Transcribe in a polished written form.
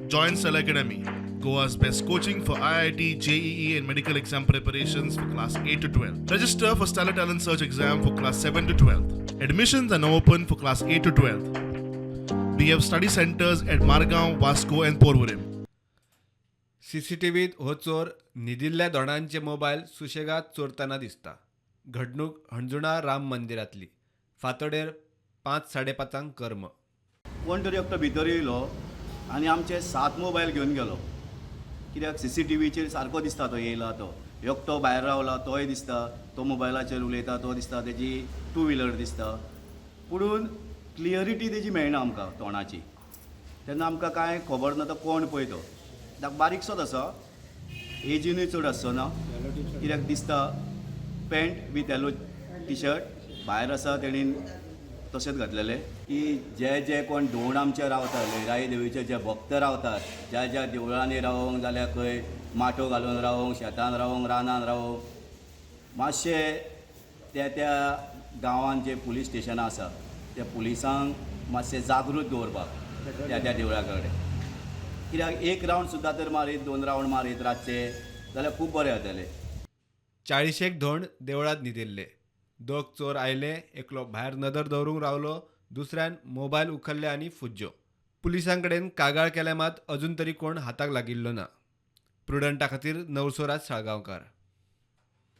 Join Cell Academy, Goa's best coaching for IIT, JEE, and medical exam preparations for class 8 to 12. Register for Stellar Talent Search exam for class 7 to 12. Admissions are now open for class 8 to 12. We have study centers at Margao, Vasco, and Porvorim. CCTVत हो चोर न्हिदिल्ल्या दोणांचे mobile सुशेगाद चोरतना दिसता. घडणूक हणजुणा राम मंदिरातली. फातोडेर 5:30 कर्म. कोण तरी एकटो भितर येयलो आनी आमचे 7 मोबायल घेवन गेलो. कित्याक CCTVचेर सारको दिसता तो येयला तो. एकटो भायर रावला तोय दिसता, तो मोबायलाचेर उलयता तो दिसता, तेजी 2 व्हिलर दिसता. पुणून क्लियरिटी तेजी मेळना आमकां तोंडाची. तेन्ना आमकां कांय खबर ना तो कोण पळय तो. बारीकसोच आसा, एजीनूय चड आसचो ना. कित्याक दिसता pant with yellow T shirt, भायर आसा तेणीन तशेंच घातलेले. की जे कोण धोंड आमचे रावतात, लयराई देवीचे जे भक्त रावतात, ज्या देवळांनी रावोंक जाल्यार खंय माटो घालून रावोंक, शेतान रावोंक, रानान रावोंक, मातशें त्या गांवांत जे पुलीस स्टेशनां आसा त्या पुलिसांक मातशें जागृत दवरपाक त्या देवळा कडेन. कित्याक एक रावंड सुद्दां तर मारीत, 2 रावंड मारीत रातचे जाल्यार खूब बरें जातलें. 40 धोंड देवळात न्हिदिल्ले. 2 चोर आयले, एकलो भायर नदर दवरूंक रावलो, दुसऱ्यान मोबायल उखल्ले आनी फुज्जो. पुलिसांकडेन कागाळ केल्या मात अजून तरी कोण हाताक लागिल्लो ना. प्रुडंटा खातीर नवसोराज साळगांवकार.